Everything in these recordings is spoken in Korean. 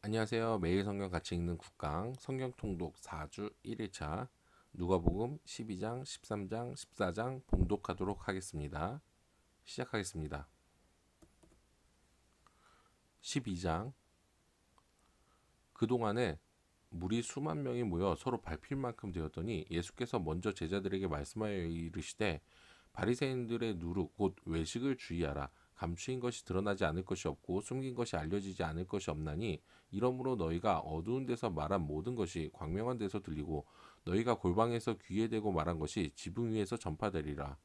안녕하세요. 매일 성경 같이 읽는 국강 성경 통독 4주 1일차 누가복음 12장, 13장, 14장 봉독하도록 하겠습니다. 시작하겠습니다. 12장 그동안에 물이 수만 명이 모여 서로 밟힐 만큼 되었더니 예수께서 먼저 제자들에게 말씀하여 이르시되 바리새인들의 누룩 곧 외식을 주의하라. 감추인 것이 드러나지 않을 것이 없고 숨긴 것이 알려지지 않을 것이 없나니 이러므로 너희가 어두운 데서 말한 모든 것이 광명한 데서 들리고 너희가 골방에서 귀에 대고 말한 것이 지붕 위에서 전파되리라.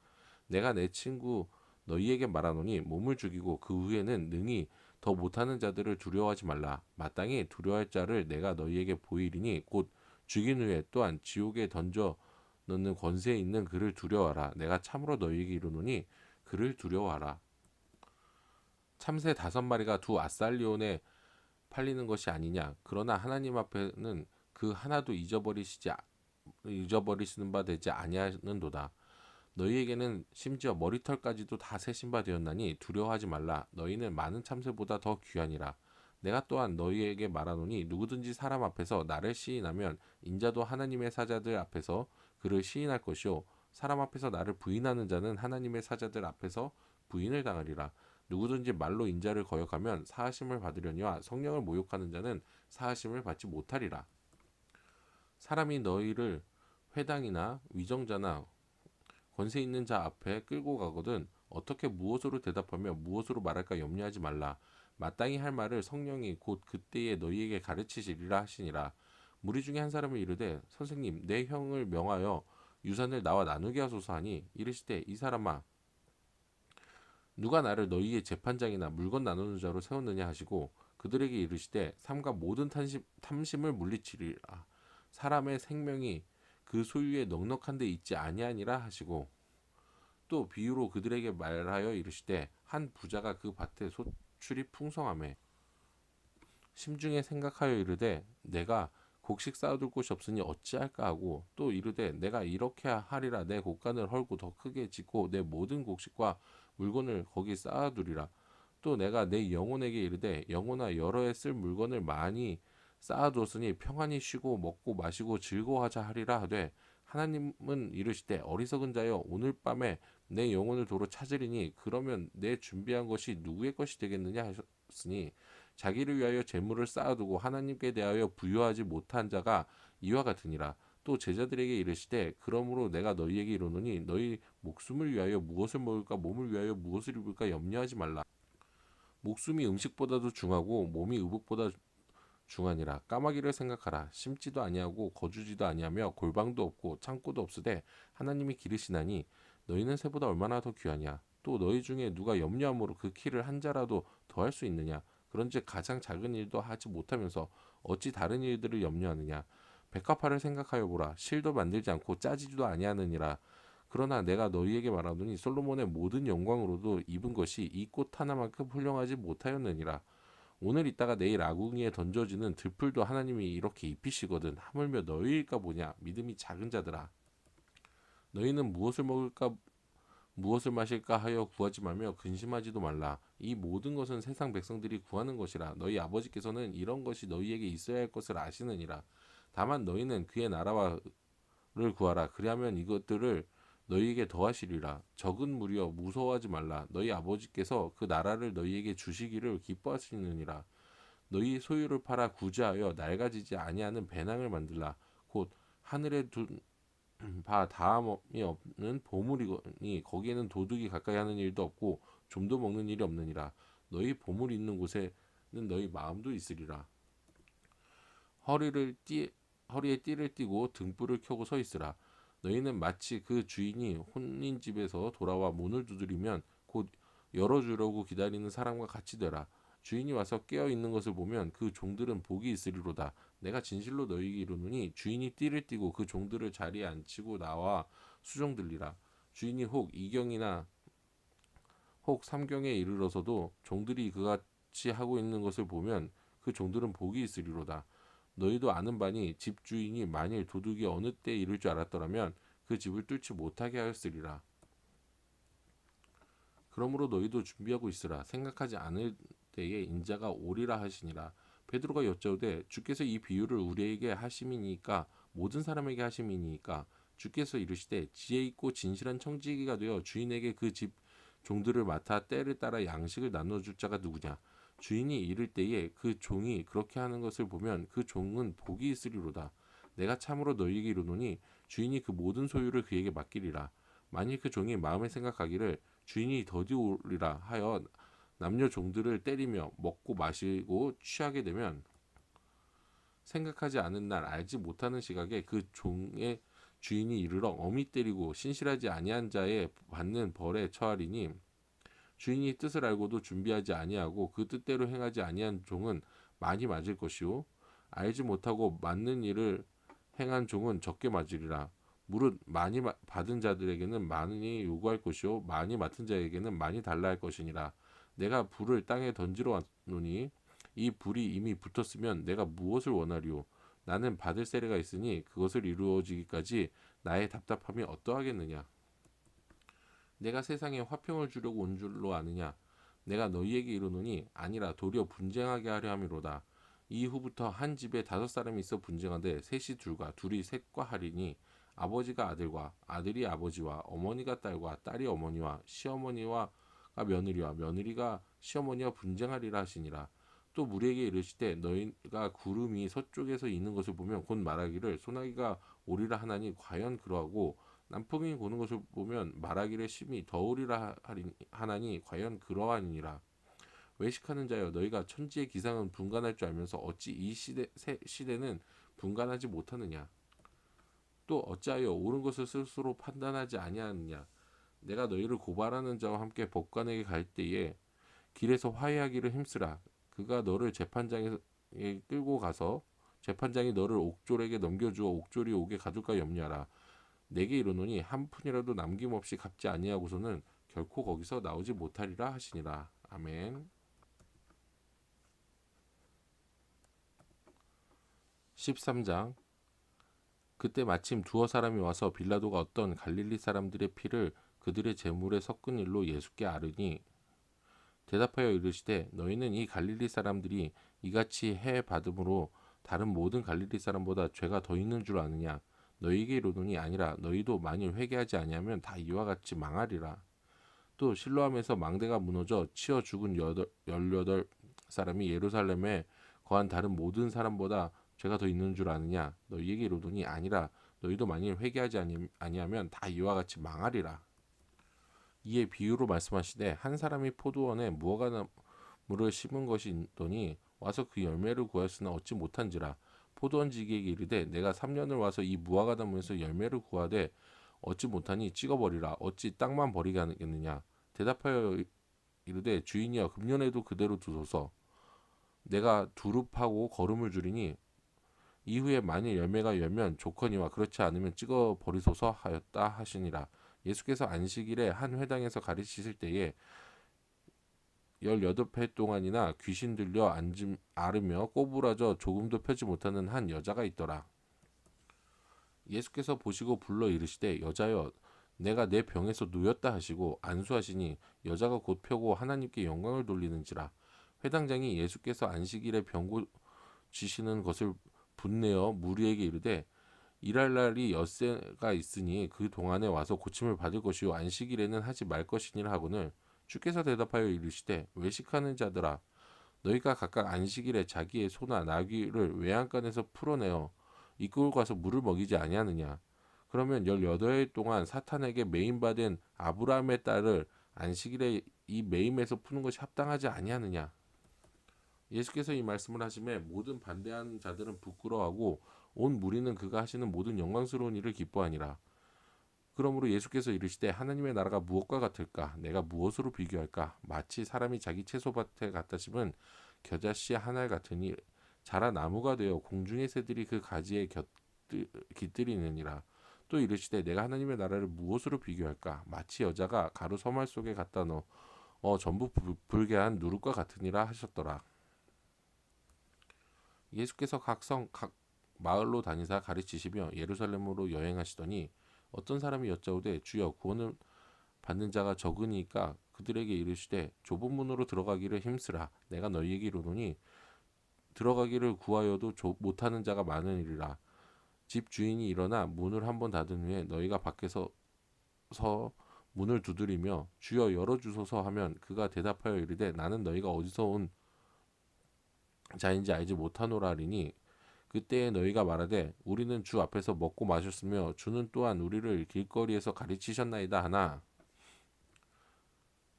내가 내 친구 너희에게 말하노니 몸을 죽이고 그 후에는 능히 더 못하는 자들을 두려워하지 말라. 마땅히 두려워할 자를 내가 너희에게 보이리니 곧 죽인 후에 또한 지옥에 던져 넣는 권세에 있는 그를 두려워하라. 내가 참으로 너희에게 이르노니 그를 두려워하라. 참새 5마리가 두 아살리온에 팔리는 것이 아니냐. 그러나 하나님 앞에는 그 하나도 잊어버리시는 바 되지 아니하는도다. 너희에게는 심지어 머리털까지도 다 세신 바 되었나니 두려워하지 말라. 너희는 많은 참새보다 더 귀하니라. 내가 또한 너희에게 말하노니 누구든지 사람 앞에서 나를 시인하면 인자도 하나님의 사자들 앞에서 그를 시인할 것이요 사람 앞에서 나를 부인하는 자는 하나님의 사자들 앞에서 부인을 당하리라. 누구든지 말로 인자를 거역하면 사하심을 받으려니와 성령을 모욕하는 자는 사하심을 받지 못하리라. 사람이 너희를 회당이나 위정자나 권세 있는 자 앞에 끌고 가거든 어떻게 무엇으로 대답하며 무엇으로 말할까 염려하지 말라. 마땅히 할 말을 성령이 곧 그때에 너희에게 가르치시리라 하시니라. 무리 중에 한 사람이 이르되 선생님 내 형을 명하여 유산을 나와 나누게 하소서 하니 이르시되 이 사람아 누가 나를 너희의 재판장이나 물건 나누는 자로 세웠느냐 하시고 그들에게 이르시되 삼가 모든 탐심을 물리치리라. 사람의 생명이 그 소유에 넉넉한 데 있지 아니하니라 하시고 또 비유로 그들에게 말하여 이르시되 한 부자가 그 밭에 소출이 풍성하매 심중에 생각하여 이르되 내가 곡식 쌓아둘 곳이 없으니 어찌할까 하고 또 이르되 내가 이렇게 하리라. 내 곡간을 헐고 더 크게 짓고 내 모든 곡식과 물건을 거기 쌓아두리라. 또 내가 내 영혼에게 이르되 영혼아 여러 해 쓸 물건을 많이 쌓아두었으니 평안히 쉬고 먹고 마시고 즐거워하자 하리라 하되 하나님은 이르시되 어리석은 자여 오늘 밤에 내 영혼을 도로 찾으리니 그러면 내 준비한 것이 누구의 것이 되겠느냐 하셨으니 자기를 위하여 재물을 쌓아두고 하나님께 대하여 부유하지 못한 자가 이와 같으니라. 또 제자들에게 이르시되 그러므로 내가 너희에게 이르노니 너희 목숨을 위하여 무엇을 먹을까 몸을 위하여 무엇을 입을까 염려하지 말라. 목숨이 음식보다도 중하고 몸이 의복보다 중하니라. 까마귀를 생각하라. 심지도 아니하고 거주지도 아니하며 골방도 없고 창고도 없으되 하나님이 기르시나니 너희는 새보다 얼마나 더 귀하냐. 또 너희 중에 누가 염려함으로 그 키를 한 자라도 더할 수 있느냐. 그런즉 가장 작은 일도 하지 못하면서 어찌 다른 일들을 염려하느냐. 백합화를 생각하여 보라. 실도 만들지 않고 짜지도 아니하느니라. 그러나 내가 너희에게 말하노니 솔로몬의 모든 영광으로도 입은 것이 이 꽃 하나만큼 훌륭하지 못하였느니라. 오늘 있다가 내일 아궁이에 던져지는 들풀도 하나님이 이렇게 입히시거든. 하물며 너희일까 보냐. 믿음이 작은 자들아. 너희는 무엇을 먹을까 무엇을 마실까 하여 구하지 말며 근심하지도 말라. 이 모든 것은 세상 백성들이 구하는 것이라. 너희 아버지께서는 이런 것이 너희에게 있어야 할 것을 아시느니라. 다만 너희는 그의 나라와 를 구하라. 그리하면 이것들을 너희에게 더하시리라. 적은 무리여 무서워하지 말라. 너희 아버지께서 그 나라를 너희에게 주시기를 기뻐하시느니라. 너희 소유를 팔아 구제하여 낡아지지 아니하는 배낭을 만들라. 곧 하늘에 둔 바 다함이 없는 보물이거니 거기에는 도둑이 가까이 하는 일도 없고 좀도 먹는 일이 없느니라. 너희 보물이 있는 곳에는 너희 마음도 있으리라. 허리를 띠 허리에 띠를 띠고 등불을 켜고 서 있으라. 너희는 마치 그 주인이 혼인집에서 돌아와 문을 두드리면 곧 열어주려고 기다리는 사람과 같이 되라. 주인이 와서 깨어 있는 것을 보면 그 종들은 복이 있으리로다. 내가 진실로 너희에게 이르노니 주인이 띠를 띠고 그 종들을 자리에 앉히고 나와 수종 들리라. 주인이 혹 이경이나 혹 삼경에 이르러서도 종들이 그같이 하고 있는 것을 보면 그 종들은 복이 있으리로다. 너희도 아는 바니 집 주인이 만일 도둑이 어느 때에 이를 줄 알았더라면 그 집을 뚫지 못하게 하였으리라. 그러므로 너희도 준비하고 있으라. 생각하지 않을 때에 인자가 오리라 하시니라. 베드로가 여짜오되 주께서 이 비유를 우리에게 하심이니까 모든 사람에게 하심이니까 주께서 이르시되 지혜 있고 진실한 청지기가 되어 주인에게 그 집 종들을 맡아 때를 따라 양식을 나눠줄 자가 누구냐. 주인이 이를 때에 그 종이 그렇게 하는 것을 보면 그 종은 복이 있으리로다. 내가 참으로 너희에게 이르노니 주인이 그 모든 소유를 그에게 맡기리라. 만일 그 종이 마음에 생각하기를 주인이 더디 오리라 하여 남녀 종들을 때리며 먹고 마시고 취하게 되면 생각하지 않은 날 알지 못하는 시각에 그 종의 주인이 이르러 엄히 때리고 신실하지 아니한 자에 받는 벌에 처하리니 주인이 뜻을 알고도 준비하지 아니하고 그 뜻대로 행하지 아니한 종은 많이 맞을 것이요 알지 못하고 맞는 일을 행한 종은 적게 맞으리라. 무릇 많이 받은 자들에게는 많이 요구할 것이요 많이 맡은 자에게는 많이 달라 할 것이니라. 내가 불을 땅에 던지러 왔노니 이 불이 이미 붙었으면 내가 무엇을 원하리요. 나는 받을 세례가 있으니 그것을 이루어지기까지 나의 답답함이 어떠하겠느냐. 내가 세상에 화평을 주려고 온 줄로 아느냐. 내가 너희에게 이르노니 아니라 도리어 분쟁하게 하려 함이로다. 이후부터 한 집에 5사람이 있어 분쟁하되 셋이 둘과 둘이 셋과 하리니 아버지가 아들과 아들이 아버지와 어머니가 딸과 딸이 어머니와 시어머니와 며느리와 며느리가 시어머니와 분쟁하리라 하시니라. 또 무리에게 이르시되 너희가 구름이 서쪽에서 있는 것을 보면 곧 말하기를 소나기가 오리라 하나니 과연 그러하고 남풍이 고는 것을 보면 말하기를 심히 더우리라 하나니 과연 그러하니라. 외식하는 자여 너희가 천지의 기상은 분간할 줄 알면서 어찌 이 시대는 분간하지 못하느냐. 또 어찌하여 옳은 것을 스스로 판단하지 아니하느냐. 내가 너희를 고발하는 자와 함께 법관에게 갈 때에 길에서 화해하기를 힘쓰라. 그가 너를 재판장에 끌고 가서 재판장이 너를 옥졸에게 넘겨주어 옥졸이 옥에 가둘까 염려하라. 내게 이르노니 한 푼이라도 남김없이 갚지 아니하고서는 결코 거기서 나오지 못하리라 하시니라. 아멘. 13장. 그때 마침 두어 사람이 와서 빌라도가 어떤 갈릴리 사람들의 피를 그들의 제물에 섞은 일로 예수께 아르니 대답하여 이르시되 너희는 이 갈릴리 사람들이 이같이 해 받음으로 다른 모든 갈릴리 사람보다 죄가 더 있는 줄 아느냐. 너희에게 이르노니 아니라 너희도 만일 회개하지 아니하면 다 이와 같이 망하리라. 또 실로암에서 망대가 무너져 치어 죽은 18사람이 예루살렘에 거한 다른 모든 사람보다 죄가 더 있는 줄 아느냐. 너희에게 이르노니 아니라 너희도 만일 회개하지 아니하면 다 이와 같이 망하리라. 이에 비유로 말씀하시되 한 사람이 포도원에 무화과나무를 심은 것이 있더니 와서 그 열매를 구하였으나 얻지 못한지라. 포도원지기에게 이르되 내가 3년을 와서 이 무화과나무에서 열매를 구하되 얻지 못하니 찍어버리라. 어찌 땅만 버리게 하겠느냐. 대답하여 이르되 주인이여 금년에도 그대로 두소서. 내가 두릅하고 거름을 주리니 이후에 만일 열매가 열면 좋거니와 그렇지 않으면 찍어 버리소서 하였다 하시니라. 예수께서 안식일에 한 회당에서 가르치실 때에 18해 동안이나 귀신 들려 앓으며 꼬부라져 조금도 펴지 못하는 한 여자가 있더라. 예수께서 보시고 불러 이르시되 여자여 내가 내 병에서 누였다 하시고 안수하시니 여자가 곧 펴고 하나님께 영광을 돌리는지라. 회당장이 예수께서 안식일에 병 고치시는 것을 분내어 무리에게 이르되 일할 날이 엿새가 있으니 그 동안에 와서 고침을 받을 것이요 안식일에는 하지 말 것이니라 하거늘 주께서 대답하여 이르시되 외식하는 자들아 너희가 각각 안식일에 자기의 소나 나귀를 외양간에서 풀어내어 이끌고 가서 물을 먹이지 아니하느냐. 그러면 18해 동안 사탄에게 매임받은 아브라함의 딸을 안식일에 이 매임에서 푸는 것이 합당하지 아니하느냐. 예수께서 이 말씀을 하심에 모든 반대하는 자들은 부끄러워하고 온 무리는 그가 하시는 모든 영광스러운 일을 기뻐하니라. 그러므로 예수께서 이르시되 하나님의 나라가 무엇과 같을까? 내가 무엇으로 비교할까? 마치 사람이 자기 채소밭에 갖다 심은 겨자씨 한 알 같으니 자라 나무가 되어 공중의 새들이 그 가지에 깃들이느니라. 또 이르시되 내가 하나님의 나라를 무엇으로 비교할까? 마치 여자가 가루 서말 속에 갖다 넣어 전부 불게 한 누룩과 같으니라 하셨더라. 예수께서 각 마을로 다니사 가르치시며 예루살렘으로 여행하시더니 어떤 사람이 여짜오되 주여 구원을 받는 자가 적으니까 그들에게 이르시되 좁은 문으로 들어가기를 힘쓰라. 내가 너희에게 이르노니 들어가기를 구하여도 못하는 자가 많으리라. 집 주인이 일어나 문을 한번 닫은 후에 너희가 밖에서 서 문을 두드리며 주여 열어주소서 하면 그가 대답하여 이르되 나는 너희가 어디서 온 자인지 알지 못하노라 하리니 그때에 너희가 말하되 우리는 주 앞에서 먹고 마셨으며 주는 또한 우리를 길거리에서 가르치셨나이다 하나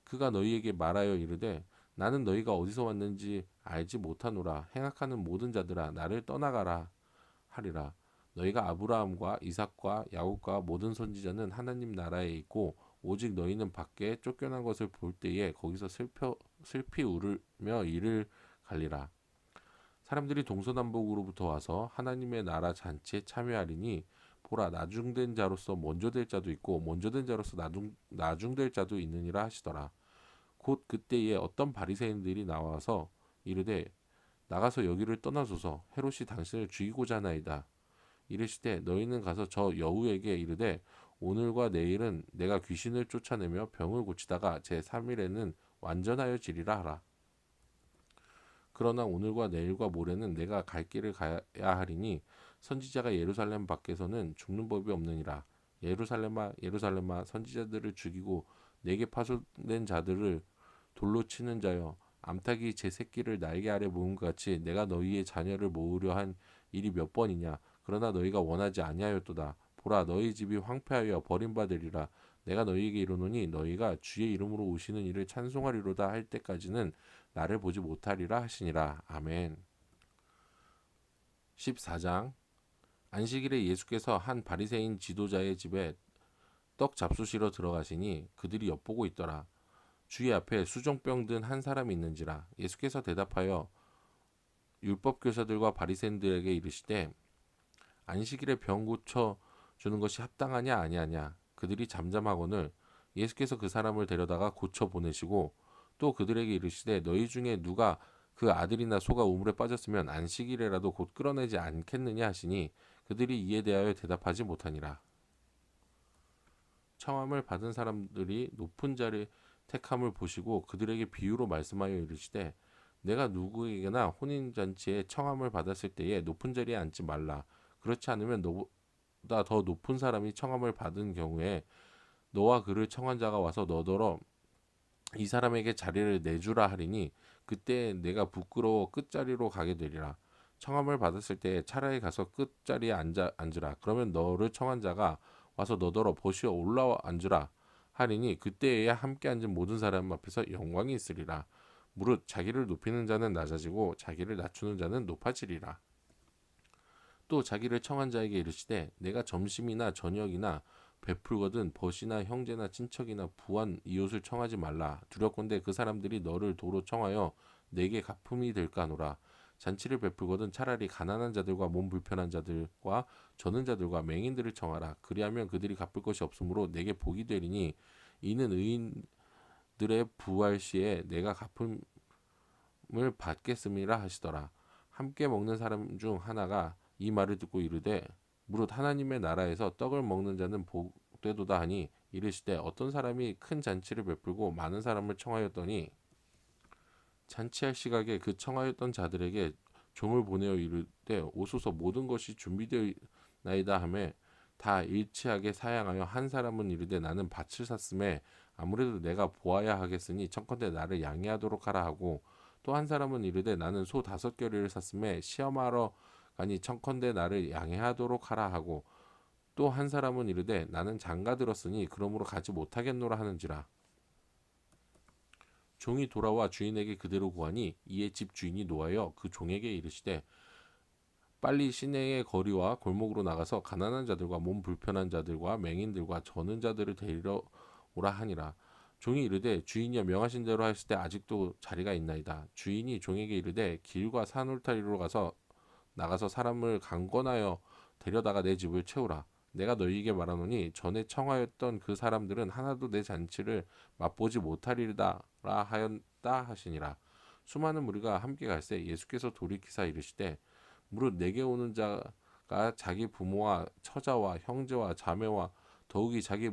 그가 너희에게 말하여 이르되 나는 너희가 어디서 왔는지 알지 못하노라. 행악하는 모든 자들아 나를 떠나가라 하리라. 너희가 아브라함과 이삭과 야곱과 모든 선지자는 하나님 나라에 있고 오직 너희는 밖에 쫓겨난 것을 볼 때에 거기서 슬피 울으며 이를 갈리라. 사람들이 동서남북으로부터 와서 하나님의 나라 잔치에 참여하리니 보라 나중된 자로서 먼저 될 자도 있고 먼저 된 자로서 나중될 자도 있느니라 하시더라. 곧 그때에 어떤 바리새인들이 나와서 이르되 나가서 여기를 떠나소서 헤롯이 당신을 죽이고자 하나이다. 이르시되 너희는 가서 저 여우에게 이르되 오늘과 내일은 내가 귀신을 쫓아내며 병을 고치다가 제 3일에는 완전하여 지리라 하라. 그러나 오늘과 내일과 모레는 내가 갈 길을 가야 하리니 선지자가 예루살렘 밖에서는 죽는 법이 없느니라. 예루살렘아 예루살렘아 선지자들을 죽이고 내게 파송된 자들을 돌로 치는 자여 암탉이 제 새끼를 날개 아래 모은 것 같이 내가 너희의 자녀를 모으려 한 일이 몇 번이냐. 그러나 너희가 원하지 아니하였도다. 보라 너희 집이 황폐하여 버림받으리라. 내가 너희에게 이르노니 너희가 주의 이름으로 오시는 이를 찬송하리로다 할 때까지는 나를 보지 못하리라 하시니라. 아멘. 14장 안식일에 예수께서 한 바리새인 지도자의 집에 떡 잡수시러 들어가시니 그들이 엿보고 있더라. 주의 앞에 수종병 든 한 사람이 있는지라. 예수께서 대답하여 율법 교사들과 바리새인들에게 이르시되 안식일에 병 고쳐 주는 것이 합당하냐 아니하냐. 그들이 잠잠하거늘 예수께서 그 사람을 데려다가 고쳐 보내시고 또 그들에게 이르시되 너희 중에 누가 그 아들이나 소가 우물에 빠졌으면 안식일에라도 곧 끌어내지 않겠느냐 하시니 그들이 이에 대하여 대답하지 못하니라. 청함을 받은 사람들이 높은 자리 택함을 보시고 그들에게 비유로 말씀하여 이르시되 내가 누구에게나 혼인잔치에 청함을 받았을 때에 높은 자리에 앉지 말라. 그렇지 않으면 너보다 더 높은 사람이 청함을 받은 경우에 너와 그를 청한 자가 와서 너더러 이 사람에게 자리를 내주라 하리니 그때 내가 부끄러워 끝자리로 가게 되리라. 청함을 받았을 때 차라리 가서 끝자리에 앉으라. 그러면 너를 청한 자가 와서 너더러 보시어 올라와 앉으라 하리니 그때에야 함께 앉은 모든 사람 앞에서 영광이 있으리라. 무릇 자기를 높이는 자는 낮아지고 자기를 낮추는 자는 높아지리라. 또 자기를 청한 자에게 이르시되 내가 점심이나 저녁이나 베풀거든 벗이나 형제나 친척이나 부한 이웃을 청하지 말라. 두렵건대 그 사람들이 너를 도로 청하여 내게 갚음이 될까 하노라. 잔치를 베풀거든 차라리 가난한 자들과 몸 불편한 자들과 저는 자들과 맹인들을 청하라. 그리하면 그들이 갚을 것이 없으므로 내게 복이 되리니 이는 의인들의 부활 시에 내가 갚음을 받겠음이라 하시더라. 함께 먹는 사람 중 하나가 이 말을 듣고 이르되 무릇 하나님의 나라에서 떡을 먹는 자는 복되도다 하니 이르시되 어떤 사람이 큰 잔치를 베풀고 많은 사람을 청하였더니 잔치할 시각에 그 청하였던 자들에게 종을 보내어 이르되 오소서 모든 것이 준비되나이다 하매 다 일치하게 사양하여 한 사람은 이르되 나는 밭을 샀음에 아무래도 내가 보아야 하겠으니 청컨대 나를 양해하도록 하라 하고 또 한 사람은 이르되 나는 소 5겨레를 샀음에 시험하러 가니 청컨대 나를 양해하도록 하라 하고 또 한 사람은 이르되 나는 장가 들었으니 그러므로 가지 못하겠노라 하는지라. 종이 돌아와 주인에게 그대로 구하니 이에 집 주인이 노하여 그 종에게 이르시되 빨리 시내의 거리와 골목으로 나가서 가난한 자들과 몸 불편한 자들과 맹인들과 저는 자들을 데리러 오라 하니라. 종이 이르되 주인이여 명하신 대로 하였을 때 아직도 자리가 있나이다. 주인이 종에게 이르되 길과 산 울타리로 나가서 사람을 강권하여 데려다가 내 집을 채우라. 내가 너희에게 말하노니 전에 청하였던 그 사람들은 하나도 내 잔치를 맛보지 못하리라 하였다 하시니라. 수많은 무리가 함께 갈새 예수께서 돌이키사 이르시되 무릇 내게 오는 자가 자기 부모와 처자와 형제와 자매와 더욱이 자기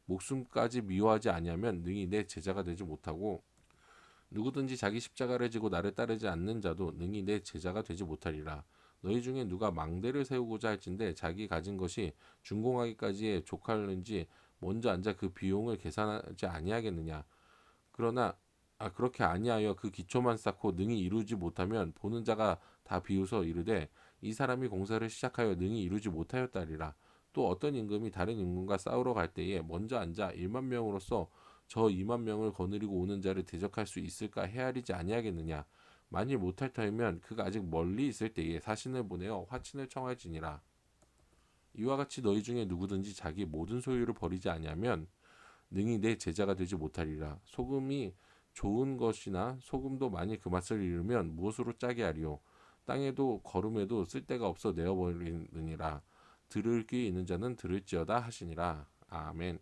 목숨까지 미워하지 아니하면 능히 내 제자가 되지 못하고 누구든지 자기 십자가를 지고 나를 따르지 않는 자도 능히 내 제자가 되지 못하리라. 너희 중에 누가 망대를 세우고자 할진대 자기 가진 것이 준공하기까지에 족하는지 먼저 앉아 그 비용을 계산하지 아니하겠느냐. 그러나 그렇게 아니하여 그 기초만 쌓고 능히 이루지 못하면 보는 자가 다 비웃어 이르되 이 사람이 공사를 시작하여 능히 이루지 못하였다리라. 또 어떤 임금이 다른 임금과 싸우러 갈 때에 먼저 앉아 1만 명으로서 저 2만 명을 거느리고 오는 자를 대적할 수 있을까 헤아리지 아니하겠느냐. 만일 못할 터이면 그가 아직 멀리 있을 때에 사신을 보내어 화친을 청할지니라. 이와 같이 너희 중에 누구든지 자기 모든 소유를 버리지 아니하면 능히 내 제자가 되지 못하리라. 소금이 좋은 것이나 소금도 만일 그 맛을 잃으면 무엇으로 짜게 하리요. 땅에도 거름에도 쓸데가 없어 내어버리느니라. 들을 귀 있는 자는 들을지어다 하시니라. 아멘.